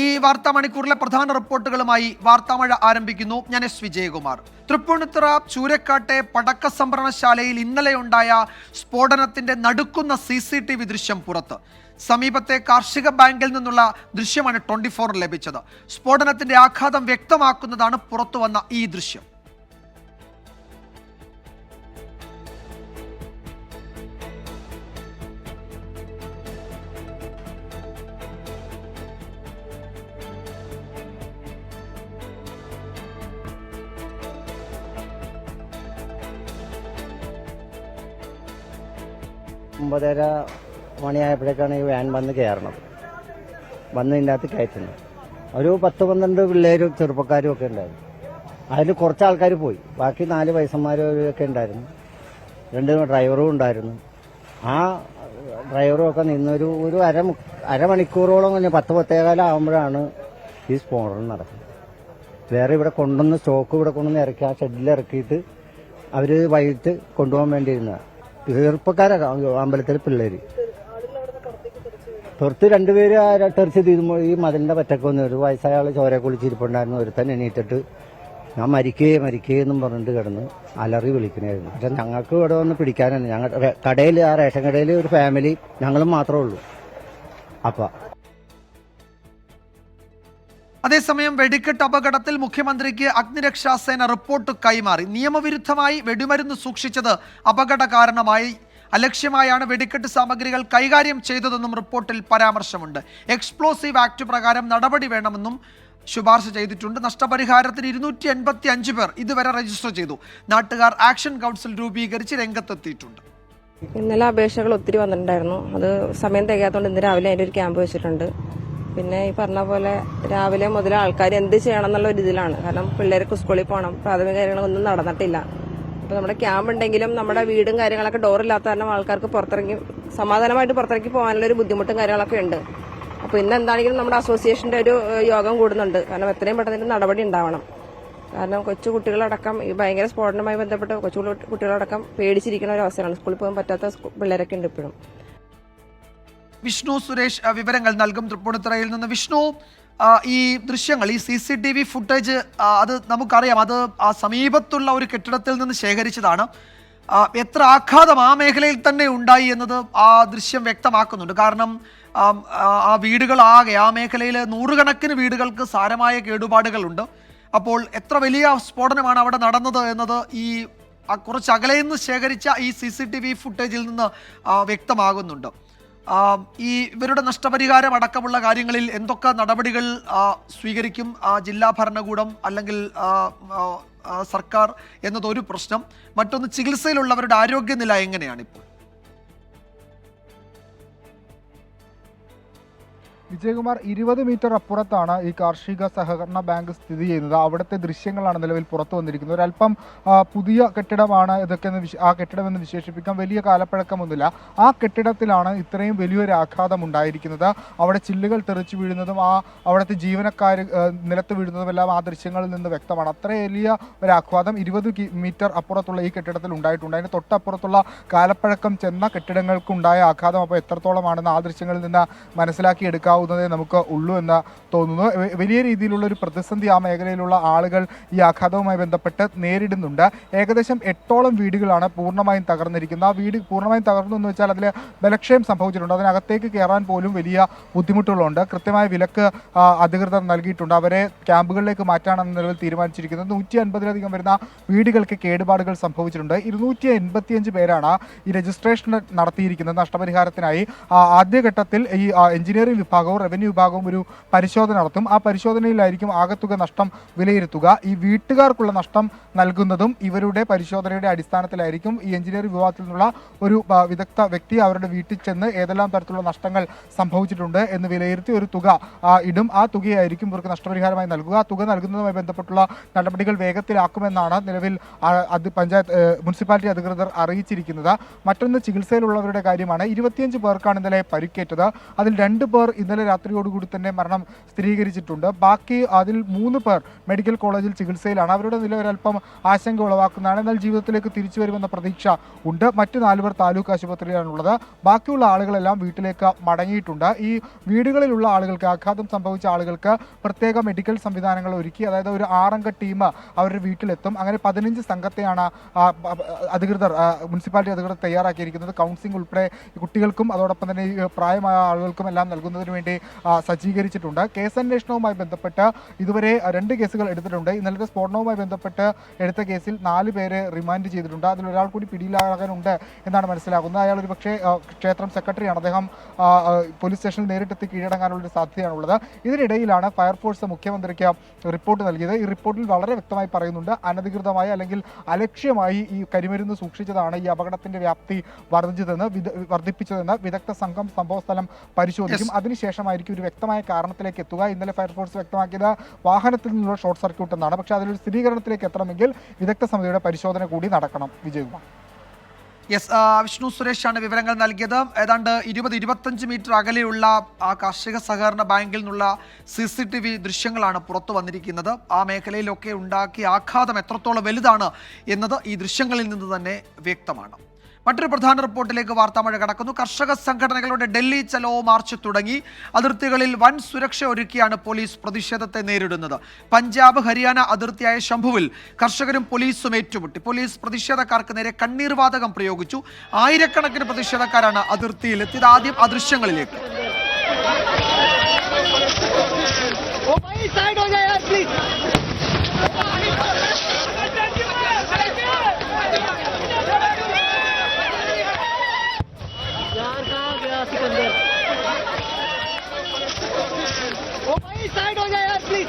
ഈ വാർത്താ മണിക്കൂറിലെ പ്രധാന റിപ്പോർട്ടുകളുമായി വാർത്താമഴ ആരംഭിക്കുന്നു. ഞാൻ എസ് വിജയകുമാർ. തൃപ്പൂണിത്തുറ ചൂരക്കാട്ടെ പടക്ക സംഭരണശാലയിൽ ഇന്നലെയുണ്ടായ സ്ഫോടനത്തിന്റെ നടുക്കുന്ന CCTV ദൃശ്യം പുറത്ത്. സമീപത്തെ കാർഷിക ബാങ്കിൽ നിന്നുള്ള ദൃശ്യമാണ് 24 ലഭിച്ചത്. സ്ഫോടനത്തിന്റെ ആഘാതം വ്യക്തമാക്കുന്നതാണ് പുറത്തു വന്ന ഈ ദൃശ്യം. ഒമ്പതര മണിയായപ്പോഴേക്കാണ് ഈ വാൻ വന്ന് കയറണത്. വന്ന് ഇതിൻ്റെ അകത്ത് കയറ്റുന്നത്. ഒരു 10-12 പിള്ളേരും ചെറുപ്പക്കാരും ഒക്കെ ഉണ്ടായിരുന്നു. അതിൽ കുറച്ച് ആൾക്കാർ പോയി. ബാക്കി 4 വയസ്സന്മാരൊക്കെ ഉണ്ടായിരുന്നു. 2 ഡ്രൈവറും ഉണ്ടായിരുന്നു. ആ ഡ്രൈവറും ഒക്കെ നിന്നൊരു അരമണിക്കൂറോളം കഴിഞ്ഞ് 10-10:15 ആകുമ്പോഴാണ് ഈ സ്ഫോടനം നടക്കുന്നത്. വേറെ ഇവിടെ കൊണ്ടുവന്ന് സ്റ്റോക്ക് ഇവിടെ കൊണ്ടുവന്ന് ഇറക്കി ആ ഷെഡിൽ ഇറക്കിയിട്ട് അവർ വൈകിട്ട് കൊണ്ടുപോകാൻ വേണ്ടിയിരുന്നതാണ്. ചെറുപ്പക്കാരൊക്കെ അമ്പലത്തിലെ പിള്ളേര് പുറത്ത് 2 പേര് ടെറിച്ച് തീരുമ്പോൾ ഈ മതിലിന്റെ പറ്റൊക്കെ വന്നു. ഒരു വയസ്സായ ആള് ചോര കുളിച്ചിരിപ്പുണ്ടായിരുന്നു. ഒരുത്തൻ എണീറ്റിട്ട് ഞാൻ മരിക്കേ എന്നും പറഞ്ഞിട്ട് കിടന്ന് അലറി വിളിക്കണായിരുന്നു. പക്ഷെ ഞങ്ങൾക്ക് ഇവിടെ വന്ന് പിടിക്കാനാണ്. ഞങ്ങളുടെ കടയിൽ, ആ റേഷൻ കടയിൽ ഒരു ഫാമിലി ഞങ്ങളും മാത്രമേ ഉള്ളൂ. അതേസമയം വെടിക്കെട്ട് അപകടത്തിൽ മുഖ്യമന്ത്രിക്ക് അഗ്നിരക്ഷാസേന റിപ്പോർട്ട് കൈമാറി. നിയമവിരുദ്ധമായി വെടിമരുന്ന് സൂക്ഷിച്ചത് അപകട കാരണമായി. അലക്ഷ്യമായാണ് വെടിക്കെട്ട് സാമഗ്രികൾ കൈകാര്യം ചെയ്തതെന്നും റിപ്പോർട്ടിൽ പരാമർശമുണ്ട്. എക്സ്പ്ലോസീവ് ആക്ട് പ്രകാരം നടപടി വേണമെന്നും ശുപാർശ ചെയ്തിട്ടുണ്ട്. നഷ്ടപരിഹാരത്തിന് 285 പേർ ഇതുവരെ രജിസ്റ്റർ ചെയ്തു. നാട്ടുകാർ ആക്ഷൻ കൗൺസിൽ രൂപീകരിച്ച് രംഗത്തെത്തിയിട്ടുണ്ട്. ഇന്നലെ അപേക്ഷകൾ ഒത്തിരി വന്നിട്ടുണ്ടായിരുന്നു. അത് സമയം തികയാത്തതുകൊണ്ട് ഇന്ന് രാവിലെ അതിൻ്റെ ഒരു ക്യാമ്പ് വെച്ചിട്ടുണ്ട്. പിന്നെ ഈ പറഞ്ഞ പോലെ രാവിലെ മുതൽ ആൾക്കാർ എന്ത് ചെയ്യണം എന്നുള്ള ഒരു ഇതിലാണ്. കാരണം പിള്ളേർക്ക് സ്കൂളിൽ പോകണം, പ്രാഥമിക കാര്യങ്ങളൊന്നും നടന്നിട്ടില്ല. അപ്പോൾ നമ്മുടെ ക്യാമ്പ് ഉണ്ടെങ്കിലും നമ്മുടെ വീടും കാര്യങ്ങളൊക്കെ ഡോറില്ലാത്ത കാരണം ആൾക്കാർക്ക് സമാധാനമായിട്ട് പുറത്തിറങ്ങി പോകാനുള്ള ഒരു ബുദ്ധിമുട്ടും കാര്യങ്ങളൊക്കെ ഉണ്ട്. അപ്പോൾ ഇന്ന് എന്താണെങ്കിലും നമ്മുടെ അസോസിയേഷന്റെ ഒരു യോഗം കൂടുന്നുണ്ട്. കാരണം എത്രയും പെട്ടെന്ന് നടപടി ഉണ്ടാവണം. കാരണം കൊച്ചു കുട്ടികളടക്കം ഈ ഭയങ്കര സ്ഫോടനവുമായി ബന്ധപ്പെട്ട് കുട്ടികളടക്കം പേടിച്ചിരിക്കുന്ന ഒരു അവസ്ഥയാണ്. സ്കൂളിൽ പോകാൻ പറ്റാത്ത പിള്ളേരൊക്കെ ഉണ്ട് ഇപ്പോഴും. വിഷ്ണു സുരേഷ് വിവരങ്ങൾ നൽകും തൃപ്പൂണിത്തുറയിൽ നിന്ന്. വിഷ്ണു, ഈ ദൃശ്യങ്ങൾ, ഈ CCTV ഫുട്ടേജ്, അത് നമുക്കറിയാം, അത് ആ സമീപത്തുള്ള ഒരു കെട്ടിടത്തിൽ നിന്ന് ശേഖരിച്ചതാണ്. എത്ര ആഘാതം ആ മേഖലയിൽ തന്നെ ഉണ്ടായി എന്നത് ആ ദൃശ്യം വ്യക്തമാക്കുന്നുണ്ട്. കാരണം ആ വീടുകളാകെ, ആ മേഖലയിൽ നൂറുകണക്കിന് വീടുകൾക്ക് സാരമായ കേടുപാടുകളുണ്ട്. അപ്പോൾ എത്ര വലിയ സ്ഫോടനമാണ് അവിടെ നടന്നത് എന്നത് ഈ കുറച്ച് അകലെ നിന്ന് ശേഖരിച്ച ഈ CCTV ഫുട്ടേജിൽ നിന്ന് വ്യക്തമാകുന്നുണ്ട്. ഈ ഇവരുടെ നഷ്ടപരിഹാരം അടക്കമുള്ള കാര്യങ്ങളിൽ എന്തൊക്കെ നടപടികൾ സ്വീകരിക്കും ജില്ലാ ഭരണകൂടം അല്ലെങ്കിൽ സർക്കാർ എന്നതൊരു പ്രശ്നം. മറ്റൊന്ന്, ചികിത്സയിലുള്ളവരുടെ ആരോഗ്യനില എങ്ങനെയാണ് ഇപ്പോൾ? വിജയകുമാർ, 20 മീറ്റർ അപ്പുറത്താണ് ഈ കാർഷിക സഹകരണ ബാങ്ക് സ്ഥിതി ചെയ്യുന്നത്. അവിടുത്തെ ദൃശ്യങ്ങളാണ് നിലവിൽ പുറത്തു വന്നിരിക്കുന്നത്. ഒരല്പം പുതിയ കെട്ടിടമാണ് ഇതൊക്കെ, ആ കെട്ടിടമെന്ന് വിശേഷിപ്പിക്കാം. വലിയ കാലപ്പഴക്കമൊന്നുമില്ല. ആ കെട്ടിടത്തിലാണ് ഇത്രയും വലിയൊരു ആഘാതം ഉണ്ടായിരിക്കുന്നത്. അവിടെ ചില്ലുകൾ തെറിച്ചു വീഴുന്നതും അവിടുത്തെ ജീവനക്കാർ നിലത്ത് വീഴുന്നതും എല്ലാം ആ ദൃശ്യങ്ങളിൽ നിന്ന് വ്യക്തമാണ്. അത്ര വലിയ ഒരു ആഘാതം 20 മീറ്റർ അപ്പുറത്തുള്ള ഈ കെട്ടിടത്തിൽ ഉണ്ടായിട്ടുണ്ട്. അതിന് തൊട്ടപ്പുറത്തുള്ള കാലപ്പഴക്കം ചെന്ന കെട്ടിടങ്ങൾക്കുണ്ടായ ആഘാതം അപ്പോൾ എത്രത്തോളമാണെന്ന് ആ ദൃശ്യങ്ങളിൽ നിന്ന് മനസ്സിലാക്കിയെടുക്കാവുന്നതേ നമുക്ക് ഉള്ളൂ എന്ന് തോന്നുന്നു. വലിയ രീതിയിലുള്ള ഒരു പ്രതിസന്ധി ആ മേഖലയിലുള്ള ആളുകൾ ഈ ആഘാതവുമായി ബന്ധപ്പെട്ട് നേരിടുന്നുണ്ട്. ഏകദേശം 8ഓളം വീടുകളാണ് പൂർണ്ണമായും തകർന്നിരിക്കുന്നത്. ആ വീട് പൂർണ്ണമായും തകർന്നു എന്ന് വെച്ചാൽ അതിൽ ബലക്ഷയം സംഭവിച്ചിട്ടുണ്ട്. അതിനകത്തേക്ക് കയറാൻ പോലും വലിയ ബുദ്ധിമുട്ടുകളുണ്ട്. കൃത്യമായ വിലക്ക് അധികൃതർ നൽകിയിട്ടുണ്ട്. അവരെ ക്യാമ്പുകളിലേക്ക് മാറ്റാനാണ് നിലവിൽ തീരുമാനിച്ചിരിക്കുന്നത്. 150-ലധികം വരുന്ന വീടുകൾക്ക് കേടുപാടുകൾ സംഭവിച്ചിട്ടുണ്ട്. 285 പേരാണ് ഈ രജിസ്ട്രേഷൻ നടത്തിയിരിക്കുന്നത് നഷ്ടപരിഹാരത്തിനായി. ആദ്യഘട്ടത്തിൽ ഈ എഞ്ചിനീയറിംഗ് വിഭാഗവും റവന്യൂ വിഭാഗവും ഒരു പരിശോധന നടത്തും. ആ പരിശോധനയിലായിരിക്കും ആകത്തുക നഷ്ടം വിലയിരുത്തുക. ഈ വീട്ടുകാർക്കുള്ള നഷ്ടം നൽകുന്നതും ഇവരുടെ പരിശോധനയുടെ അടിസ്ഥാനത്തിലായിരിക്കും. ഈ എഞ്ചിനീയറിംഗ് വിഭാഗത്തിൽ നിന്നുള്ള ഒരു വിദഗ്ധ വ്യക്തി അവരുടെ വീട്ടിൽ ചെന്ന് ഏതെല്ലാം തരത്തിലുള്ള നഷ്ടങ്ങൾ സംഭവിച്ചിട്ടുണ്ട് എന്ന് വിലയിരുത്തി ഒരു തുക ഇടും. ആ തുകയായിരിക്കും ഇവർക്ക് നഷ്ടപരിഹാരമായി നൽകുക. ആ തുക നൽകുന്നതുമായി ബന്ധപ്പെട്ടുള്ള നടപടികൾ വേഗത്തിലാക്കുമെന്നാണ് നിലവിൽ മുനിസിപ്പാലിറ്റി അധികൃതർ അറിയിച്ചിരിക്കുന്നത്. മറ്റൊന്ന്, ചികിത്സയിലുള്ളവരുടെ കാര്യമാണ്. 25 പേർക്കാണ് ഇന്നലെ പരിക്കേറ്റത്. അതിൽ 2 പേർ ഇന്നലെ ഇന്നലെ രാത്രിയോടുകൂടി തന്നെ മരണം സ്ഥിരീകരിച്ചിട്ടുണ്ട്. ബാക്കി അതിൽ 3 പേർ മെഡിക്കൽ കോളേജിൽ ചികിത്സയിലാണ്. അവരുടെ നില ഒരല്പം ആശങ്ക ഉളവാക്കുന്നതാണ്. എന്നാൽ ജീവിതത്തിലേക്ക് തിരിച്ചു വരുമെന്ന പ്രതീക്ഷ ഉണ്ട്. മറ്റ് 4 പേർ താലൂക്ക് ആശുപത്രിയിലാണുള്ളത്. ബാക്കിയുള്ള ആളുകളെല്ലാം വീട്ടിലേക്ക് മടങ്ങിയിട്ടുണ്ട്. ഈ വീടുകളിലുള്ള ആളുകൾക്ക്, ആഘാതം സംഭവിച്ച ആളുകൾക്ക് പ്രത്യേക മെഡിക്കൽ സംവിധാനങ്ങൾ ഒരുക്കി, അതായത് ഒരു 6-അംഗ ടീം അവരുടെ വീട്ടിലെത്തും. അങ്ങനെ 15 സംഘത്തെയാണ് അധികൃതർ, മുനിസിപ്പാലിറ്റി അധികൃതർ തയ്യാറാക്കിയിരിക്കുന്നത്. കൗൺസിലിംഗ് ഉൾപ്പെടെ കുട്ടികൾക്കും അതോടൊപ്പം തന്നെ പ്രായമായ ആളുകൾക്കും എല്ലാം നൽകുന്നതിന് വേണ്ടി സജ്ജീകരിച്ചിട്ടുണ്ട്. കേസന്വേഷണവുമായി ബന്ധപ്പെട്ട് ഇതുവരെ 2 കേസുകൾ എടുത്തിട്ടുണ്ട്. ഇന്നലത്തെ സ്ഫോടനവുമായി ബന്ധപ്പെട്ട് എടുത്ത കേസിൽ 4 പേരെ റിമാൻഡ് ചെയ്തിട്ടുണ്ട്. അതിലൊരാൾ കൂടി പിടിയിലാകാനുണ്ട് എന്നാണ് മനസ്സിലാക്കുന്നത്. അയാൾ ഒരു പക്ഷേ ക്ഷേത്രം സെക്രട്ടറിയാണ്. അദ്ദേഹം പോലീസ് സ്റ്റേഷനിൽ നേരിട്ടെത്തി കീഴടങ്ങാനുള്ളൊരു സാധ്യതയാണുള്ളത്. ഇതിനിടയിലാണ് ഫയർഫോഴ്സ് മുഖ്യമന്ത്രിക്ക് റിപ്പോർട്ട് നൽകിയത്. ഈ റിപ്പോർട്ടിൽ വളരെ വ്യക്തമായി പറയുന്നുണ്ട്, അനധികൃതമായി അല്ലെങ്കിൽ അലക്ഷ്യമായി ഈ കരിമരുന്ന് സൂക്ഷിച്ചതാണ് ഈ അപകടത്തിന്റെ വ്യാപ്തി വർദ്ധിപ്പിച്ചതെന്ന് വിദഗ്ധ സംഘം സംഭവസ്ഥലം പരിശോധിക്കും. അതിനുശേഷമായിരിക്കും ഒരു വ്യക്തമായ കാരണത്തിലേക്ക് എത്തുക. ഇന്നലെ ഫയർഫോഴ്സ് വ്യക്തമാക്കിയത് വാഹനത്തിൽ നിന്നുള്ള ഷോർട്ട് സർക്യൂട്ട് എന്നാണ്. പക്ഷേ അതിലൊരു സ്ഥിരീകരണത്തിലേക്ക് എത്തണമെങ്കിൽ വിദഗ്ധ സമിതിയുടെ പരിശോധന കൂടി നടക്കണം. വിജയകുമാർ. യെസ്, വിഷ്ണു സുരേഷാണ് വിവരങ്ങൾ നൽകിയത്. ഏതാണ്ട് 20-25 മീറ്റർ അകലെയുള്ള ആ കാർഷിക സഹകരണ ബാങ്കിൽ നിന്നുള്ള CCTV ദൃശ്യങ്ങളാണ് പുറത്തു വന്നിരിക്കുന്നത്. ആ മേഖലയിലൊക്കെ ഉണ്ടാക്കിയ ആഘാതം എത്രത്തോളം വലുതാണ് എന്നത് ഈ ദൃശ്യങ്ങളിൽ നിന്ന് തന്നെ വ്യക്തമാണ്. മറ്റൊരു പ്രധാന റിപ്പോർട്ടിലേക്ക് വാർത്താമഴ കടക്കുന്നു. കർഷക സംഘടനകളുടെ ഡൽഹി ചലോ മാർച്ച് തുടങ്ങി. അതിർത്തികളിൽ വൻ സുരക്ഷ ഒരുക്കിയാണ് പോലീസ് പ്രതിഷേധത്തെ നേരിടുന്നത്. പഞ്ചാബ് ഹരിയാന അതിർത്തിയായ ശംഭുവിൽ കർഷകരും പോലീസും ഏറ്റുമുട്ടി. പോലീസ് പ്രതിഷേധക്കാർക്ക് നേരെ കണ്ണീർ വാതകം പ്രയോഗിച്ചു. ആയിരക്കണക്കിന് പ്രതിഷേധക്കാരാണ് അതിർത്തിയിലെത്തിയത്. ആദ്യം ആ ദൃശ്യങ്ങളിലേക്ക്. साइड हो जाए यार प्लीज।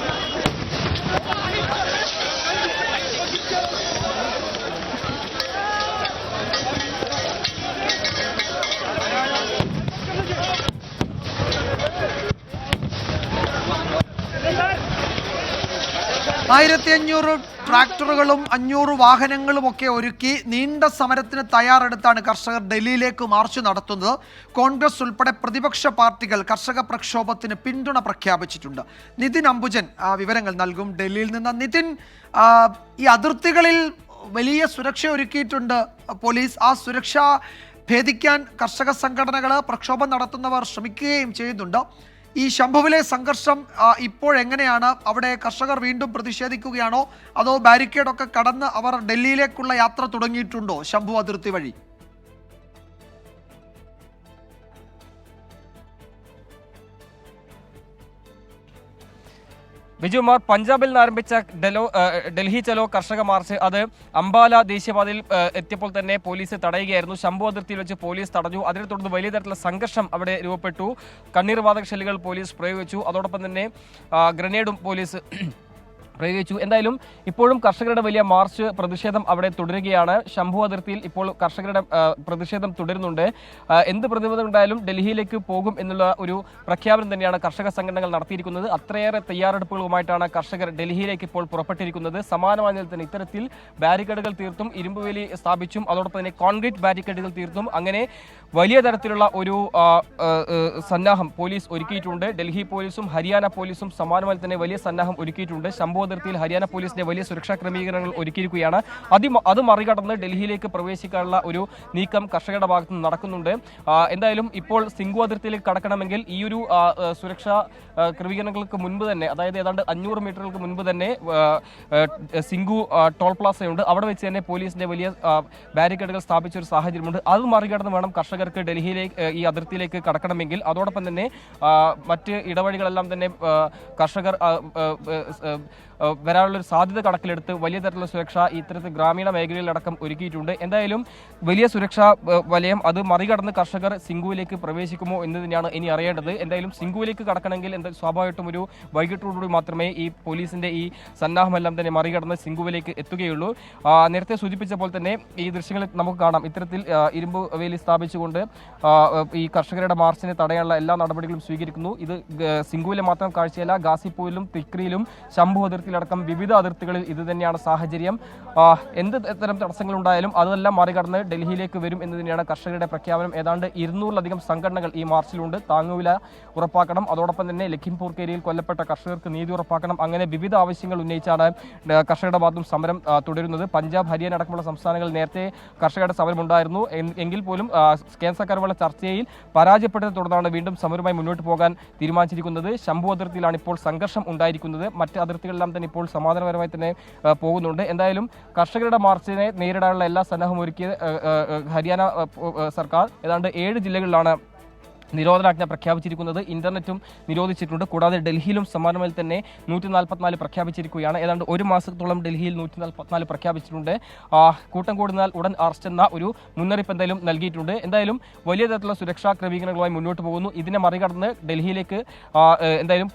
1500 ട്രാക്ടറുകളും 500 വാഹനങ്ങളും ഒക്കെ ഒരുക്കി നീണ്ട സമരത്തിന് തയ്യാറെടുത്താണ് കർഷകർ ഡൽഹിയിലേക്ക് മാർച്ച് നടത്തുന്നത്. കോൺഗ്രസ് ഉൾപ്പെടെ പ്രതിപക്ഷ പാർട്ടികൾ കർഷക പ്രക്ഷോഭത്തിന് പിന്തുണ പ്രഖ്യാപിച്ചിട്ടുണ്ട്. നിതിൻ അംബുജൻ വിവരങ്ങൾ നൽകും ഡൽഹിയിൽ നിന്ന്. നിതിൻ, ഈ അതിർത്തികളിൽ വലിയ സുരക്ഷ ഒരുക്കിയിട്ടുണ്ട് പോലീസ്. ആ സുരക്ഷ ഭേദിക്കാൻ കർഷക സംഘടനകൾ, പ്രക്ഷോഭം നടത്തുന്നവർ ശ്രമിക്കുകയും ചെയ്യുന്നുണ്ട്. ഈ ശംഭുവിലെ സംഘർഷം ഇപ്പോഴെങ്ങനെയാണ്? അവിടെ കർഷകർ വീണ്ടും പ്രതിഷേധിക്കുകയാണോ, അതോ ബാരിക്കേഡൊക്കെ കടന്ന് അവർ ഡൽഹിയിലേക്കുള്ള യാത്ര തുടങ്ങിയിട്ടുണ്ടോ ശംഭു അതിർത്തി വഴി? വിജുമാർ, പഞ്ചാബിൽ നിന്ന് ആരംഭിച്ച ഡൽഹി ചലോ കർഷക മാർച്ച് അത് അംബാല ദേശീയപാതയിൽ എത്തിയപ്പോൾ തന്നെ പോലീസ് തടയുകയായിരുന്നു. ശംഭു അതിർത്തിയിൽ വെച്ച് പോലീസ് തടഞ്ഞു. അതിനെ തുടർന്ന് വലിയ തരത്തിലുള്ള സംഘർഷം അവിടെ രൂപപ്പെട്ടു. കണ്ണീർ വാതക ഷെല്ലുകൾ പോലീസ് പ്രയോഗിച്ചു. അതോടൊപ്പം തന്നെ ഗ്രനേഡും പോലീസ് പ്രയോഗിച്ചു. എന്തായാലും ഇപ്പോഴും കർഷകരുടെ വലിയ മാർച്ച് പ്രതിഷേധം അവിടെ തുടരുകയാണ്. ശംഭു അതിർത്തിയിൽ ഇപ്പോൾ കർഷകരുടെ പ്രതിഷേധം തുടരുന്നുണ്ട്. എന്ത് പ്രതിബദ്ധത ഉണ്ടായാലും ഡൽഹിയിലേക്ക് പോകും എന്നുള്ള ഒരു പ്രഖ്യാപനം തന്നെയാണ് കർഷക സംഘടനകൾ നടത്തിയിരിക്കുന്നത്. അത്രയേറെ തയ്യാറെടുപ്പുകളുമായിട്ടാണ് കർഷകർ ഡൽഹിയിലേക്ക് ഇപ്പോൾ പുറപ്പെട്ടിരിക്കുന്നത്. സമാനമായ തന്നെ ഇത്തരത്തിൽ ബാരിക്കേഡുകൾ തീർത്തും, ഇരുമ്പുവേലി സ്ഥാപിച്ചും, അതോടൊപ്പം തന്നെ കോൺക്രീറ്റ് ബാരിക്കേഡുകൾ തീർത്തും അങ്ങനെ വലിയ തരത്തിലുള്ള ഒരു സന്നാഹം പോലീസ് ഒരുക്കിയിട്ടുണ്ട്. ഡൽഹി പോലീസും ഹരിയാന പോലീസും സമാനമായി തന്നെ വലിയ സന്നാഹം ഒരുക്കിയിട്ടുണ്ട്. ശംഭു അതിർത്തിയിൽ ഹരിയാന പോലീസിന്റെ വലിയ സുരക്ഷാ ക്രമീകരണങ്ങൾ ഒരുക്കിയിരിക്കുകയാണ്. അത് മറികടന്ന് ഡൽഹിയിലേക്ക് പ്രവേശിക്കാനുള്ള ഒരു നീക്കം കർഷകരുടെ ഭാഗത്ത് നിന്ന് നടക്കുന്നുണ്ട്. എന്തായാലും ഇപ്പോൾ സിംഗു അതിർത്തിയിലേക്ക് കടക്കണമെങ്കിൽ ഈ ഒരു സുരക്ഷാ ക്രമീകരണങ്ങൾക്ക് മുൻപ് തന്നെ, അതായത് ഏതാണ്ട് 500 മീറ്ററുകൾക്ക് മുൻപ് തന്നെ സിംഗു ടോൾ പ്ലാസയുണ്ട്. അവിടെ വെച്ച് തന്നെ പോലീസിന്റെ വലിയ ബാരിക്കേഡുകൾ സ്ഥാപിച്ച ഒരു സാഹചര്യമുണ്ട്. അത് മറികടന്ന് വേണം കർഷകർക്ക് ഡൽഹിയിലേക്ക്, ഈ അതിർത്തിയിലേക്ക് കടക്കണമെങ്കിൽ. അതോടൊപ്പം തന്നെ മറ്റ് ഇടവഴികളെല്ലാം തന്നെ കർഷകർ വരാനുള്ളൊരു സാധ്യത കണക്കിലെടുത്ത് വലിയ തരത്തിലുള്ള സുരക്ഷ ഇത്തരത്തിൽ ഗ്രാമീണ മേഖലയിലടക്കം ഒരുക്കിയിട്ടുണ്ട്. എന്തായാലും വലിയ സുരക്ഷാ വലയം അത് മറികടന്ന് കർഷകർ സിംഗുവിലേക്ക് പ്രവേശിക്കുമോ എന്ന് തന്നെയാണ് ഇനി അറിയേണ്ടത്. എന്തായാലും സിംഗുവിലേക്ക് കടക്കണമെങ്കിൽ സ്വാഭാവികമായിട്ടും ഒരു വൈകിട്ടോടുകൂടി മാത്രമേ ഈ പോലീസിന്റെ ഈ സന്നാഹമെല്ലാം തന്നെ മറികടന്ന് സിംഗുവിലേക്ക് എത്തുകയുള്ളൂ. നേരത്തെ സൂചിപ്പിച്ച പോലെ തന്നെ ഈ ദൃശ്യങ്ങളിൽ നമുക്ക് കാണാം, ഇത്തരത്തിൽ ഇരുമ്പ് വേലി സ്ഥാപിച്ചുകൊണ്ട് ഈ കർഷകരുടെ മാർച്ചിനെ തടയാനുള്ള എല്ലാ നടപടികളും സ്വീകരിക്കുന്നു. ഇത് സിംഗുവിലെ മാത്രം കാഴ്ചയല്ല, ഗാസിപ്പൂരിലും തിക്രിയിലും ശംഭു അതിർത്തി അതിർത്തിയിലടക്കം വിവിധ അതിർത്തികളിൽ ഇത് തന്നെയാണ് സാഹചര്യം. എന്ത് തരം തടസ്സങ്ങളുണ്ടായാലും അതെല്ലാം മറികടന്ന് ഡൽഹിയിലേക്ക് വരും എന്ന് തന്നെയാണ് കർഷകരുടെ പ്രഖ്യാപനം. ഏതാണ്ട് 200-ലധികം സംഘടനകൾ ഈ മാർച്ചിലുണ്ട്. താങ്ങുവില ഉറപ്പാക്കണം, അതോടൊപ്പം തന്നെ ലഖിംപൂർ കേരിയിൽ കൊല്ലപ്പെട്ട കർഷകർക്ക് നീതി ഉറപ്പാക്കണം, അങ്ങനെ വിവിധ ആവശ്യങ്ങൾ ഉന്നയിച്ചാണ് കർഷകരുടെ ഭാഗത്തും സമരം തുടരുന്നത്. പഞ്ചാബ്, ഹരിയാന അടക്കമുള്ള സംസ്ഥാനങ്ങളിൽ നേരത്തെ കർഷകരുടെ സമരമുണ്ടായിരുന്നു. എങ്കിൽ പോലും കേന്ദ്ര സർക്കാരുമായുള്ള ചർച്ചയിൽ പരാജയപ്പെട്ടതിനെ തുടർന്നാണ് വീണ്ടും സമരവുമായി മുന്നോട്ട് പോകാൻ തീരുമാനിച്ചിരിക്കുന്നത്. ശംഭു അതിർത്തിയിലാണ് ഇപ്പോൾ സംഘർഷം ഉണ്ടായിരിക്കുന്നത്. മറ്റ് അതിർത്തികളെല്ലാം തന്നെ ഇപ്പോൾ സമാധാനപരമായി തന്നെ പോകുന്നുണ്ട്. എന്തായാലും കർഷകരുടെ മാർച്ചിനെ നേരിടാനുള്ള എല്ലാ സന്നാഹവും ഒരുക്കിയ ഹരിയാന സർക്കാർ ഏതാണ്ട് 7 ജില്ലകളിലാണ് നിരോധനാജ്ഞ പ്രഖ്യാപിച്ചിരിക്കുന്നത്. ഇന്റർനെറ്റും നിരോധിച്ചിട്ടുണ്ട്. കൂടാതെ ഡൽഹിയിലും സമാനമായി തന്നെ 144 പ്രഖ്യാപിച്ചിരിക്കുകയാണ്. ഏതാണ്ട് 1 മാസത്തോളം ഡൽഹിയിൽ 144 പ്രഖ്യാപിച്ചിട്ടുണ്ട്. കൂട്ടം കൂടുന്നാൽ ഉടൻ അറസ്റ്റ് എന്ന ഒരു മുന്നറിയിപ്പ് എന്തായാലും നൽകിയിട്ടുണ്ട്. എന്തായാലും വലിയ തരത്തിലുള്ള സുരക്ഷാ ക്രമീകരണങ്ങളുമായി മുന്നോട്ട് പോകുന്നു. ഇതിനെ മറികടന്ന് ഡൽഹിയിലേക്ക് എന്തായാലും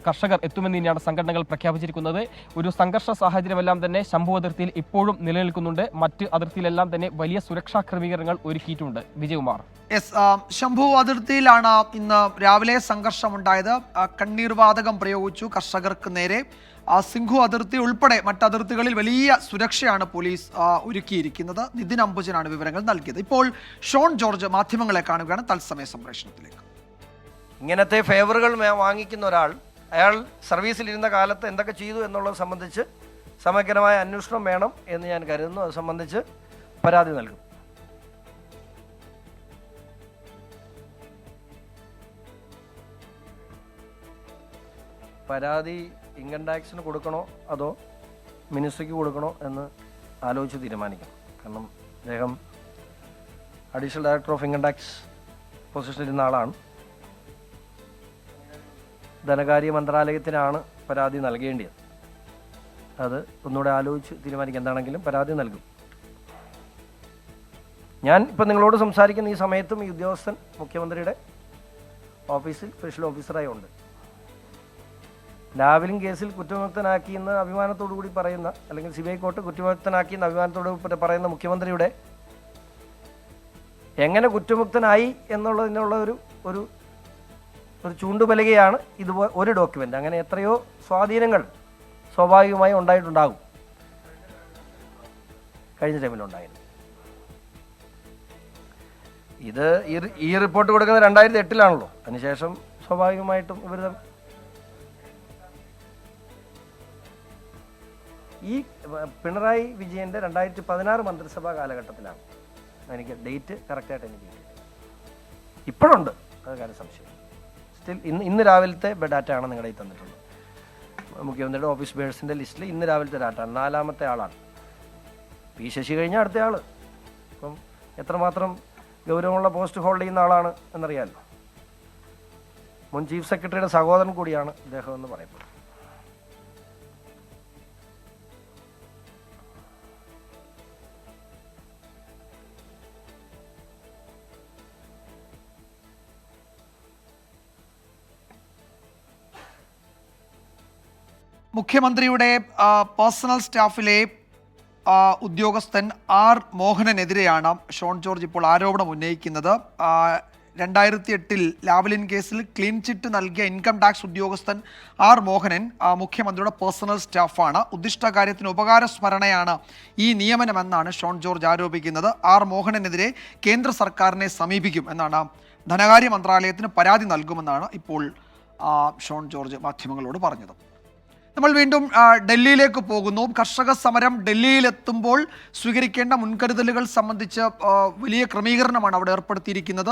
കർഷകർ എത്തുമെന്ന് തന്നെയാണ് സംഘടനകൾ പ്രഖ്യാപിച്ചിരിക്കുന്നത്. ഒരു സംഘർഷ സാഹചര്യമെല്ലാം തന്നെ ശംഭു അതിർത്തിയിൽ ഇപ്പോഴും നിലനിൽക്കുന്നുണ്ട്. മറ്റ് അതിർത്തിയിലെല്ലാം തന്നെ വലിയ സുരക്ഷാ ക്രമീകരണങ്ങൾ ഒരുക്കിയിട്ടുണ്ട്. വിജയകുമാർ. ശംഭു അതിർത്തിയിലാണ് ഇന്ന് രാവിലെ സംഘർഷമുണ്ടായത്. കണ്ണീർ വാതകം പ്രയോഗിച്ചു കർഷകർക്ക് നേരെ. സിംഘു അതിർത്തി ഉൾപ്പെടെ മറ്റതിർത്തികളിൽ വലിയ സുരക്ഷയാണ് പോലീസ് ഒരുക്കിയിരിക്കുന്നത്. നിതിൻ അംബുജനാണ് വിവരങ്ങൾ നൽകിയത്. ഇപ്പോൾ ഷോൺ ജോർജ് മാധ്യമങ്ങളെ കാണുകയാണ് തത്സമയ സംപ്രേഷണത്തിലേക്ക്. ഇങ്ങനത്തെ ഫേവറുകൾ വാങ്ങിക്കുന്ന ഒരാൾ അയാൾ സർവീസിലിരുന്ന കാലത്ത് എന്തൊക്കെ ചെയ്തു എന്നുള്ളത് സംബന്ധിച്ച് സമഗ്രമായ അന്വേഷണം വേണം എന്ന് ഞാൻ കരുതുന്നു. അത് സംബന്ധിച്ച് പരാതി നൽകും. പരാതി ഇൻകം ടാക്സിന് കൊടുക്കണോ അതോ മിനിസ്ട്രിക്ക് കൊടുക്കണോ എന്ന് ആലോചിച്ച് തീരുമാനിക്കണം. കാരണം അദ്ദേഹം additional director of income tax പൊസിഷനിലിരുന്ന ആളാണ്. ധനകാര്യ മന്ത്രാലയത്തിനാണ് പരാതി നൽകേണ്ടത്. അത് ഒന്നുകൂടെ ആലോചിച്ച് തീരുമാനിക്കുക. എന്താണെങ്കിലും പരാതി നൽകും. ഞാൻ ഇപ്പം നിങ്ങളോട് സംസാരിക്കുന്ന ഈ സമയത്തും ഈ ഉദ്യോഗസ്ഥൻ മുഖ്യമന്ത്രിയുടെ ഓഫീസിൽ സ്പെഷ്യൽ ഓഫീസറായി ഉണ്ട്. ലാവലിൻ കേസിൽ കുറ്റവിമുക്തനാക്കിയെന്ന് അഭിമാനത്തോടു കൂടി പറയുന്ന, അല്ലെങ്കിൽ CBI കോർട്ട് കുറ്റവിമുക്തനാക്കിയെന്ന് അഭിമാനത്തോട് പറയുന്ന മുഖ്യമന്ത്രിയുടെ എങ്ങനെ കുറ്റമുക്തനായി എന്നുള്ളതിനുള്ള ഒരു ചൂണ്ടുപലകയാണ് ഇതുപോലെ ഒരു ഡോക്യുമെൻ്റ്. അങ്ങനെ എത്രയോ സ്വാധീനങ്ങൾ സ്വാഭാവികമായി ഉണ്ടായിട്ടുണ്ടാകും. കഴിഞ്ഞ ടൈമിലുണ്ടായിരുന്നു. ഇത് ഈ റിപ്പോർട്ട് കൊടുക്കുന്നത് 2008-ലാണല്ലോ. അതിനുശേഷം സ്വാഭാവികമായിട്ടും ഇവർ ഈ പിണറായി വിജയൻ്റെ 2016 മന്ത്രിസഭാ കാലഘട്ടത്തിലാണ്. എനിക്ക് ഡേറ്റ് കറക്റ്റായിട്ട് എനിക്ക് ഇപ്പോഴുണ്ട്, അത് കാര്യം സംശയം. സ്റ്റിൽ ഇന്ന് രാവിലത്തെ ഡാറ്റയാണ് നിങ്ങളുടെ ഈ തന്നിട്ടുള്ളത്. മുഖ്യമന്ത്രിയുടെ ഓഫീസ് ബേഴ്സിൻ്റെ ലിസ്റ്റിൽ ഇന്ന് രാവിലത്തെ ഡാറ്റ 4-ാമത്തെ ആളാണ്. P. ശശി കഴിഞ്ഞ അടുത്ത ആൾ. അപ്പം എത്രമാത്രം ഗൗരവമുള്ള പോസ്റ്റ് ഹോൾഡ് ചെയ്യുന്ന ആളാണ് എന്നറിയാമല്ലോ. മുൻ ചീഫ് സെക്രട്ടറിയുടെ സഹോദരൻ കൂടിയാണ് ഇദ്ദേഹം എന്ന് പറയപ്പെടുന്നത്. മുഖ്യമന്ത്രിയുടെ പേഴ്സണൽ സ്റ്റാഫിലെ ഉദ്യോഗസ്ഥൻ R. മോഹനനെതിരെയാണ് ഷോൺ ജോർജ് ഇപ്പോൾ ആരോപണം ഉന്നയിക്കുന്നത്. 2008-ൽ ലാവ്ലിൻ കേസിൽ ക്ലീൻ ചിറ്റ് നൽകിയ ഇൻകം ടാക്സ് ഉദ്യോഗസ്ഥൻ R. മോഹനൻ മുഖ്യമന്ത്രിയുടെ പേഴ്സണൽ സ്റ്റാഫാണ്. ഉദ്ദിഷ്ട കാര്യത്തിന് ഉപകാരസ്മരണയാണ് ഈ നിയമനമെന്നാണ് ഷോൺ ജോർജ് ആരോപിക്കുന്നത്. R. മോഹനനെതിരെ കേന്ദ്ര സർക്കാരിനെ സമീപിക്കും എന്നാണ്, ധനകാര്യ മന്ത്രാലയത്തിന് പരാതി നൽകുമെന്നാണ് ഇപ്പോൾ ഷോൺ ജോർജ് മാധ്യമങ്ങളോട് പറഞ്ഞത്. നമ്മൾ വീണ്ടും ഡൽഹിയിലേക്ക് പോകുന്നു. കർഷക സമരം ഡൽഹിയിലെത്തുമ്പോൾ സ്വീകരിക്കേണ്ട മുൻകരുതലുകൾ സംബന്ധിച്ച് വലിയ ക്രമീകരണമാണ് അവിടെ ഏർപ്പെടുത്തിയിരിക്കുന്നത്.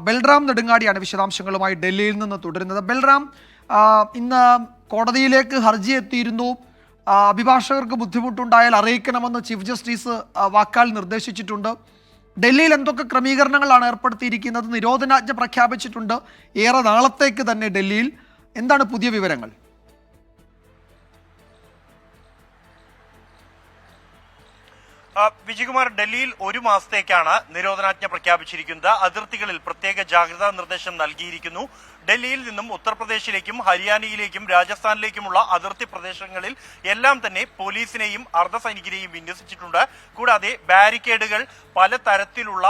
ബൽറാം നെടുങ്ങാടിയാണ് വിശദാംശങ്ങളുമായി ഡൽഹിയിൽ നിന്ന് തുടരുന്നത്. ബൽറാം, ഇന്ന് കോടതിയിലേക്ക് ഹർജി എത്തിയിരുന്നു. അഭിഭാഷകർക്ക് ബുദ്ധിമുട്ടുണ്ടായാൽ അറിയിക്കണമെന്ന് ചീഫ് ജസ്റ്റിസ് വാക്കാൽ നിർദ്ദേശിച്ചിട്ടുണ്ട്. ഡൽഹിയിൽ എന്തൊക്കെ ക്രമീകരണങ്ങളാണ് ഏർപ്പെടുത്തിയിരിക്കുന്നത്? നിരോധനാജ്ഞ പ്രഖ്യാപിച്ചിട്ടുണ്ട് ഏറെ നാളത്തേക്ക് തന്നെ ഡൽഹിയിൽ. എന്താണ് പുതിയ വിവരങ്ങൾ? വിജയകുമാർ, ഡൽഹിയിൽ 1 മാസത്തേക്കാണ് നിരോധനാജ്ഞ പ്രഖ്യാപിച്ചിരിക്കുന്നത്. അതിർത്തികളിൽ പ്രത്യേക ജാഗ്രതാ നിർദ്ദേശം നൽകിയിരിക്കുന്നു. ഡൽഹിയിൽ നിന്നും ഉത്തർപ്രദേശിലേക്കും ഹരിയാനയിലേക്കും രാജസ്ഥാനിലേക്കുമുള്ള അതിർത്തി പ്രദേശങ്ങളിൽ എല്ലാം തന്നെ പോലീസിനെയും അർദ്ധസൈനികരെയും വിന്യസിച്ചിട്ടുണ്ട്. കൂടാതെ ബാരിക്കേഡുകൾ, പലതരത്തിലുള്ള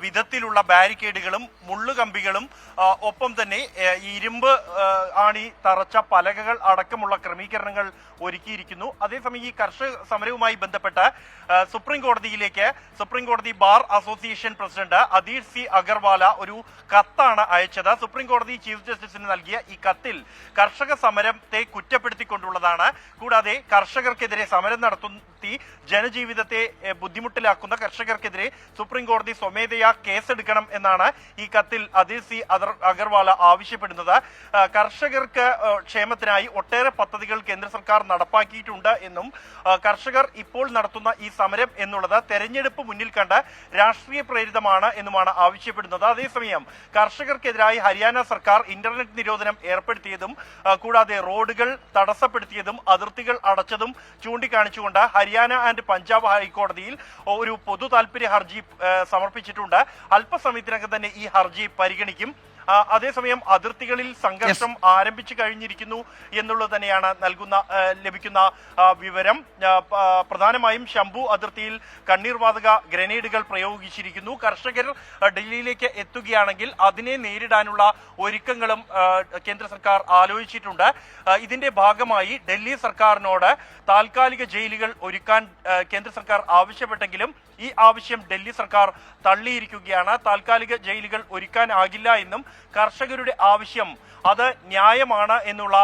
വിധത്തിലുള്ള ബാരിക്കേഡുകളും മുള്ളുകമ്പികളും ഒപ്പം തന്നെ ഇരുമ്പ് ആണി തറച്ച പലകകൾ അടക്കമുള്ള ക്രമീകരണങ്ങൾ ഒരുക്കിയിരിക്കുന്നു. അതേസമയം ഈ കർഷക സമരവുമായി ബന്ധപ്പെട്ട് സുപ്രീം കോടതി bar association president Adish C Agarwala ഒരു കത്താണ് അയച്ചത്. സുപ്രീം കോടതി ചീഫ് ജസ്റ്റിസിന് നൽകിയ ഈ കത്തിൽ കർഷക സമരത്തെ കുറ്റപ്പെടുത്തിക്കൊണ്ടുള്ളതാണ്. കൂടാതെ കർഷകർക്കെതിരെ സമരം നടത്തി ജനജീവിതത്തെ ബുദ്ധിമുട്ടിലാക്കുന്ന കർഷകർക്കെതിരെ സുപ്രീം കോടതി സ്വമേധയാ കേസെടുക്കണം എന്നാണ് ഈ കത്തിൽ അദീർ സി അഗർവാല ആവശ്യപ്പെടുന്നത്. കർഷകർക്ക് ക്ഷേമത്തിനായി ഒട്ടേറെ പദ്ധതികൾ കേന്ദ്ര സർക്കാർ നടപ്പാക്കിയിട്ടുണ്ട് എന്നും കർഷകർ ഇപ്പോൾ നടത്തുന്ന ഈ സമരം എന്നുള്ളത് തെരഞ്ഞെടുപ്പ് മുന്നിൽ കണ്ട് രാഷ്ട്രീയ പ്രേരിതമാണ് എന്നുമാണ് ആവശ്യപ്പെടുന്നത്. അതേസമയം കർഷകർക്കെതിരായി ഹരിയാന സർക്കാർ ഇന്റർനെറ്റ് നിരോധനം ഏർപ്പെടുത്തിയതും കൂടാതെ റോഡുകൾ തടസ്സപ്പെടുത്തിയതും അതിർത്തികൾ അടച്ചതും ചൂണ്ടിക്കാണിച്ചുകൊണ്ട് ഹരിയാന ആൻഡ് പഞ്ചാബ് ഹൈക്കോടതിയിൽ ഒരു പൊതു താൽപര്യ ഹർജി സമർപ്പിച്ചിട്ടുണ്ട്. അല്പസമയത്തിനകം തന്നെ ഈ ഹർജി പരിഗണിക്കും. അതേസമയം അതിർത്തികളിൽ സംഘർഷം ആരംഭിച്ചു കഴിഞ്ഞിരിക്കുന്നു എന്നുള്ളത് തന്നെയാണ് ലഭിക്കുന്ന വിവരം. പ്രധാനമായും ശംഭു അതിർത്തിയിൽ കണ്ണീർവാതക ഗ്രനേഡുകൾ പ്രയോഗിച്ചിരിക്കുന്നു. കർഷകർ ഡൽഹിയിലേക്ക് എത്തുകയാണെങ്കിൽ അതിനെ നേരിടാനുള്ള ഒരുക്കങ്ങളും കേന്ദ്ര സർക്കാർ ആലോചിച്ചിട്ടുണ്ട്. ഇതിന്റെ ഭാഗമായി ഡൽഹി സർക്കാരിനോട് താൽക്കാലിക ജയിലുകൾ ഒരുക്കാൻ കേന്ദ്ര സർക്കാർ ആവശ്യപ്പെട്ടെങ്കിലും ഈ ആവശ്യം ഡൽഹി സർക്കാർ തള്ളിയിരിക്കുകയാണ്. താൽക്കാലിക ജയിലുകൾ ഒരുക്കാനാകില്ല എന്നും കർഷകരുടെ ആവശ്യം അത് ന്യായമാണ് എന്നുള്ള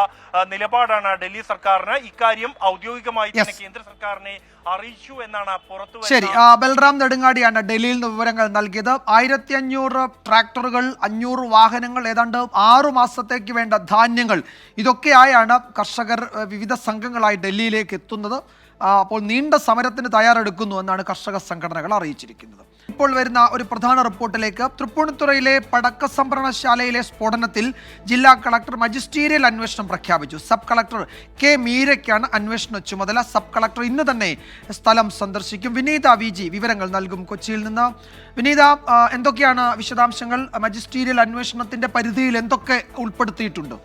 നിലപാടാണ് ഡൽഹി സർക്കാരിന്. ഇക്കാര്യം ഔദ്യോഗികമായി തന്നെ കേന്ദ്ര സർക്കാരിനെ അറിയിച്ചു എന്നാണ് പുറത്തു. ശരി, ബൽറാം നെടുങ്ങാടിയാണ് ഡൽഹിയിൽ നിന്ന് വിവരങ്ങൾ നൽകിയത്. 1500 ട്രാക്ടറുകൾ, 500 വാഹനങ്ങൾ, ഏതാണ്ട് 6 മാസത്തേക്ക് വേണ്ട ധാന്യങ്ങൾ, ഇതൊക്കെയായാണ് കർഷകർ വിവിധ സംഘങ്ങളായി ഡൽഹിയിലേക്ക് എത്തുന്നത്. അപ്പോൾ നീണ്ട സമരത്തിന് തയ്യാറെടുക്കുന്നു എന്നാണ് കർഷക സംഘടനകൾ അറിയിച്ചിരിക്കുന്നത്. ഇപ്പോൾ വരുന്ന ഒരു പ്രധാന റിപ്പോർട്ടിലേക്ക്. തൃപ്പൂണിത്തുറയിലെ പടക്ക സംഭരണശാലയിലെ സ്ഫോടനത്തിൽ ജില്ലാ കളക്ടർ മജിസ്റ്റീരിയൽ അന്വേഷണം പ്രഖ്യാപിച്ചു. സബ് കളക്ടർ കെ മീരയ്ക്കാണ് അന്വേഷണ ചുമതല. സബ് കളക്ടർ ഇന്ന് തന്നെ സ്ഥലം സന്ദർശിക്കും. വിനീത VG വിവരങ്ങൾ നൽകും കൊച്ചിയിൽ നിന്ന്. വിനീത, എന്തൊക്കെയാണ് വിശദാംശങ്ങൾ? മജിസ്റ്റീരിയൽ അന്വേഷണത്തിന്റെ പരിധിയിൽ എന്തൊക്കെ ഉൾപ്പെടുത്തിയിട്ടുണ്ട്?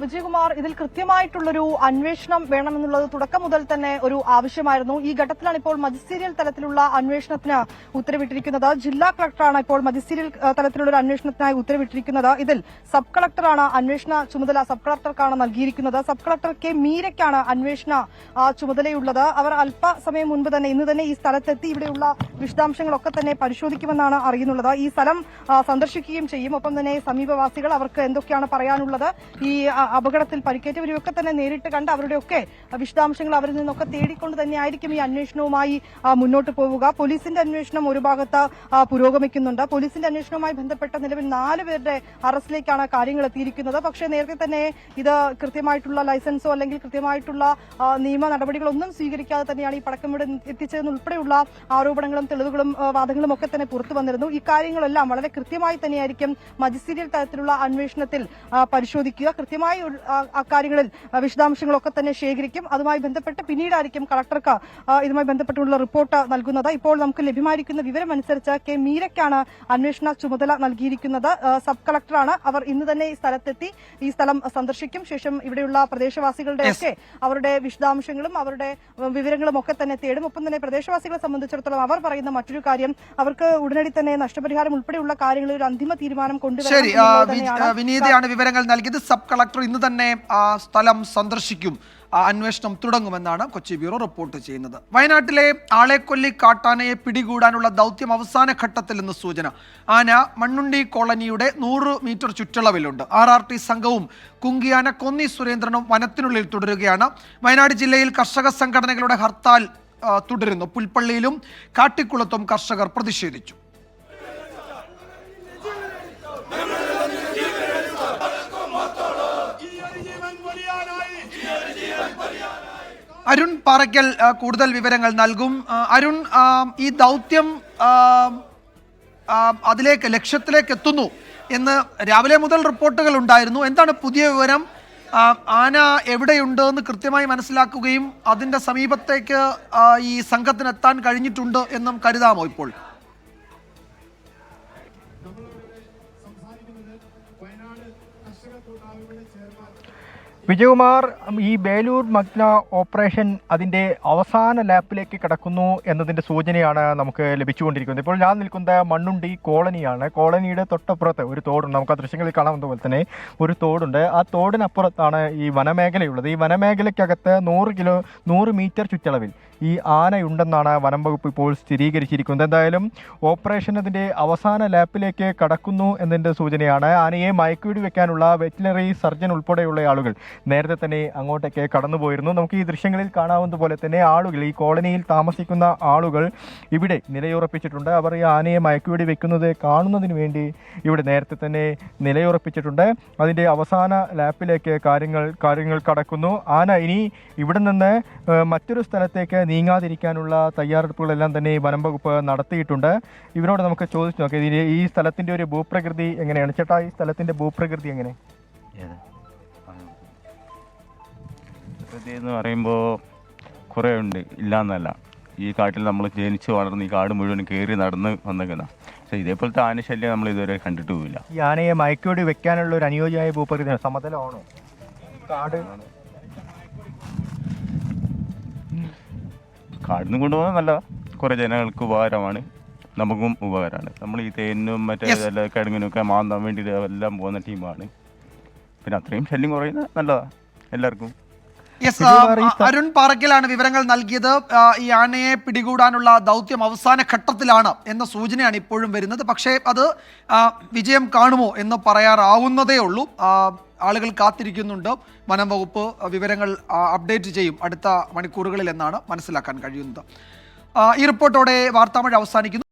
വിജയകുമാർ, ഇതിൽ കൃത്യമായിട്ടുള്ളൊരു അന്വേഷണം വേണമെന്നുള്ളത് തുടക്കം മുതൽ തന്നെ ഒരു ആവശ്യമായിരുന്നു. ഈ ഘട്ടത്തിലാണ് ഇപ്പോൾ മജിസ്റ്റീരിയൽ തലത്തിലുള്ള അന്വേഷണത്തിന് ഉത്തരവിട്ടിരിക്കുന്നത്. ജില്ലാ കളക്ടറാണ് ഇപ്പോൾ മജിസ്റ്റീരിയൽ തലത്തിലുള്ള ഒരു അന്വേഷണത്തിനായി ഉത്തരവിട്ടിരിക്കുന്നത്. ഇതിൽ സബ് കളക്ടറാണ് അന്വേഷണ ചുമതല സബ് കളക്ടർക്കാണ് നൽകിയിരിക്കുന്നത്. സബ് കളക്ടർ കെ മീരയ്ക്കാണ് അന്വേഷണ ചുമതലയുള്ളത്. അവർ അല്പസമയം മുൻപ് തന്നെ ഇന്ന് തന്നെ ഈ സ്ഥലത്തെത്തി ഇവിടെയുള്ള വിശദാംശങ്ങളൊക്കെ തന്നെ പരിശോധിക്കുമെന്നാണ് അറിയുന്നുള്ളത്. ഈ സ്ഥലം സന്ദർശിക്കുകയും ചെയ്യും. ഒപ്പം തന്നെ സമീപവാസികൾ അവർക്ക് എന്തൊക്കെയാണ് പറയാനുള്ളത്, ഈ അപകടത്തിൽ പരിക്കേറ്റവരെയൊക്കെ തന്നെ നേരിട്ട് കണ്ട് അവരുടെയൊക്കെ വിശദാംശങ്ങൾ അവരിൽ നിന്നൊക്കെ തേടിക്കൊണ്ട് തന്നെയായിരിക്കും ഈ അന്വേഷണവുമായി മുന്നോട്ട് പോവുക. പോലീസിന്റെ അന്വേഷണം ഒരു ഭാഗത്ത് പുരോഗമിക്കുന്നുണ്ട്. പോലീസിന്റെ അന്വേഷണവുമായി ബന്ധപ്പെട്ട നിലവിൽ 4 പേരുടെ അറസ്റ്റിലേക്കാണ് കാര്യങ്ങൾ എത്തിയിരിക്കുന്നത്. പക്ഷേ നേരത്തെ തന്നെ ഇത് കൃത്യമായിട്ടുള്ള ലൈസൻസോ അല്ലെങ്കിൽ കൃത്യമായിട്ടുള്ള നിയമ നടപടികളൊന്നും സ്വീകരിക്കാതെ തന്നെയാണ് ഈ പടക്കം ഇവിടെ എത്തിച്ചതെന്നുൾപ്പെടെയുള്ള ആരോപണങ്ങളും തെളിവുകളും വാദങ്ങളും ഒക്കെ തന്നെ പുറത്തു വന്നിരുന്നു. ഇക്കാര്യങ്ങളെല്ലാം വളരെ കൃത്യമായി തന്നെയായിരിക്കും മജിസ്റ്റീരിയൽ തലത്തിലുള്ള അന്വേഷണത്തിൽ പരിശോധിക്കുക. കൃത്യമായി അക്കാര്യങ്ങളിൽ വിശദാംശങ്ങളൊക്കെ തന്നെ ശേഖരിക്കും. അതുമായി ബന്ധപ്പെട്ട് പിന്നീടായിരിക്കും കളക്ടർക്ക് ഇതുമായി ബന്ധപ്പെട്ടുള്ള റിപ്പോർട്ട് നൽകുന്നത്. ഇപ്പോൾ നമുക്ക് ലഭ്യമായിരിക്കുന്ന വിവരമനുസരിച്ച് കെ മീരയ്ക്കാണ് അന്വേഷണ ചുമതല നൽകിയിരിക്കുന്നത്. സബ് കളക്ടറാണ്. അവർ ഇന്ന് തന്നെ ഈ സ്ഥലത്തെത്തി ഈ സ്ഥലം സന്ദർശിക്കും. ശേഷം ഇവിടെയുള്ള പ്രദേശവാസികളുടെ ഒക്കെ അവരുടെ വിശദാംശങ്ങളും അവരുടെ വിവരങ്ങളും ഒക്കെ തന്നെ തേടും. ഒപ്പം തന്നെ പ്രദേശവാസികളെ സംബന്ധിച്ചിടത്തോളം അവർ പറയുന്ന മറ്റൊരു കാര്യം, അവർക്ക് ഉടനടി തന്നെ നഷ്ടപരിഹാരം ഉൾപ്പെടെയുള്ള കാര്യങ്ങളിൽ ഒരു അന്തിമ തീരുമാനം കൊണ്ടുവരാൻ. വിനീതയാണ് വിവരങ്ങൾ നൽകിയത്. സബ് കളക്ടർ ഇന്ന് തന്നെ സ്ഥലം സന്ദർശിക്കും. അന്വേഷണം തുടങ്ങുമെന്നാണ് കൊച്ചി ബ്യൂറോ റിപ്പോർട്ട് ചെയ്യുന്നത്. വയനാട്ടിലെ ആളെക്കൊല്ലി കാട്ടാനയെ പിടികൂടാനുള്ള ദൗത്യം അവസാന ഘട്ടത്തിലെന്ന് സൂചന. ആന മണ്ണുണ്ടി കോളനിയുടെ 100 മീറ്റർ ചുറ്റളവിലുണ്ട്. RRT സംഘവും കുങ്കിയാന കൊന്നി സുരേന്ദ്രനും വനത്തിനുള്ളിൽ തുടരുകയാണ്. വയനാട് ജില്ലയിൽ കർഷക സംഘടനകളുടെ ഹർത്താൽ തുടരുന്നു. പുൽപ്പള്ളിയിലും കാട്ടിക്കുളത്തും കർഷകർ പ്രതിഷേധിച്ചു. അരുൺ പാറയ്ക്കൽ കൂടുതൽ വിവരങ്ങൾ നൽകും. അരുൺ, ഈ ദൗത്യം ലക്ഷ്യത്തിലേക്ക് എത്തുന്നു എന്ന് രാവിലെ മുതൽ റിപ്പോർട്ടുകൾ ഉണ്ടായിരുന്നു. എന്താണ് പുതിയ വിവരം? ആന എവിടെയുണ്ട് എന്ന് കൃത്യമായി മനസ്സിലാക്കുകയും അതിന്റെ സമീപത്തേക്ക് ഈ സംഘത്തിന് എത്താൻ കഴിഞ്ഞിട്ടുണ്ട് എന്നും കരുതാമോ ഇപ്പോൾ? വിജയകുമാർ, ഈ ബേലൂർ മഗ്ന ഓപ്പറേഷൻ അതിൻ്റെ അവസാന ലാപ്പിലേക്ക് കടക്കുന്നു എന്നതിൻ്റെ സൂചനയാണ് നമുക്ക് ലഭിച്ചുകൊണ്ടിരിക്കുന്നത്. ഇപ്പോൾ ഞാൻ നിൽക്കുന്നത് മണ്ണുണ്ടി കോളനിയാണ്. കോളനിയുടെ തൊട്ടപ്പുറത്ത് ഒരു തോടുണ്ട്. നമുക്ക് ആ ദൃശ്യങ്ങളിൽ കാണാവുന്ന പോലെ തന്നെ ഒരു തോടുണ്ട്. ആ തോടിനപ്പുറത്താണ് ഈ വനമേഖലയുള്ളത്. ഈ വനമേഖലയ്ക്കകത്ത് 100 മീറ്റർ ചുറ്റളവിൽ ഈ ആനയുണ്ടെന്നാണ് വനം വകുപ്പ് ഇപ്പോൾ സ്ഥിരീകരിച്ചിരിക്കുന്നത്. എന്തായാലും ഓപ്പറേഷൻ അതിൻ്റെ അവസാന ലാപ്പിലേക്ക് കടക്കുന്നു എന്നതിൻ്റെ സൂചനയാണ്. ആനയെ മയക്കുവെടി വെക്കാനുള്ള വെറ്റിനറി സർജൻ ഉൾപ്പെടെയുള്ള ആളുകൾ നേരത്തെ തന്നെ അങ്ങോട്ടേക്ക് കടന്നുപോയിരുന്നു. നമുക്ക് ഈ ദൃശ്യങ്ങളിൽ കാണാവുന്ന പോലെ തന്നെ ആളുകൾ, ഈ കോളനിയിൽ താമസിക്കുന്ന ആളുകൾ ഇവിടെ നിലയുറപ്പിച്ചിട്ടുണ്ട്. അവർ ഈ ആനയെ മയക്കുവെടി വെക്കുന്നത് കാണുന്നതിന് വേണ്ടി ഇവിടെ നേരത്തെ തന്നെ നിലയുറപ്പിച്ചിട്ടുണ്ട്. അതിൻ്റെ അവസാന ലാപ്പിലേക്ക് കാര്യങ്ങൾ കടക്കുന്നു. ആന ഇനി ഇവിടെ നിന്ന് മറ്റൊരു സ്ഥലത്തേക്ക് നീങ്ങാതിരിക്കാനുള്ള തയ്യാറെടുപ്പുകളെല്ലാം തന്നെ വനം വകുപ്പ് നടത്തിയിട്ടുണ്ട്. ഇവരോട് നമുക്ക് ചോദിച്ചു നോക്കാം, ഈ സ്ഥലത്തിൻ്റെ ഒരു ഭൂപ്രകൃതി എങ്ങനെയാണ്? ചേട്ടാ, ഈ സ്ഥലത്തിൻ്റെ ഭൂപ്രകൃതി എങ്ങനെ? പ്രകൃതി എന്ന് പറയുമ്പോൾ കുറേ ഉണ്ട്, ഇല്ലയെന്നല്ല. ഈ കാട്ടിൽ നമ്മൾ ജനിച്ച് വളർന്ന് ഈ കാട് മുഴുവൻ കയറി നടന്ന് വന്നേക്കുന്ന, പക്ഷേ ഇതേപോലത്തെ ആനശല്യം നമ്മൾ ഇതുവരെ കണ്ടിട്ട് പോവില്ല. ഈ ആനയെ മയക്കുവെടി വെക്കാനുള്ള ഒരു അനുയോജ്യമായ ഭൂപ്രകൃതി സമതലമാണോ? കാടിന്ന് കൊണ്ടുപോകാൻ നല്ലതാണ്. കുറേ ജനങ്ങൾക്ക് ഉപകാരമാണ്, നമുക്കും ഉപകാരമാണ്. നമ്മൾ ഈ തേനും മറ്റേ കിഴങ്ങിനൊക്കെ മാന്താൻ വേണ്ടി എല്ലാം പോകുന്ന ടീമാണ്. പിന്നെ അത്രയും ശല്യം കുറയുന്നത് നല്ലതാണ് എല്ലാവർക്കും. അരുൺ പാറയ്ക്കലാണ് വിവരങ്ങൾ നൽകിയത്. ഈ ആനയെ പിടികൂടാനുള്ള ദൗത്യം അവസാന ഘട്ടത്തിലാണ് എന്ന സൂചനയാണ് ഇപ്പോഴും വരുന്നത്. പക്ഷേ അത് വിജയം കാണുമോ എന്ന് പറയാറാവുന്നതേ ഉള്ളൂ. ആളുകൾ കാത്തിരിക്കുന്നുണ്ട്. വനം വകുപ്പ് വിവരങ്ങൾ അപ്ഡേറ്റ് ചെയ്യും അടുത്ത മണിക്കൂറുകളിൽ എന്നാണ് മനസ്സിലാക്കാൻ കഴിയുന്നത്. ഈ റിപ്പോർട്ടോടെ വാർത്താമഴ അവസാനിക്കുന്നു.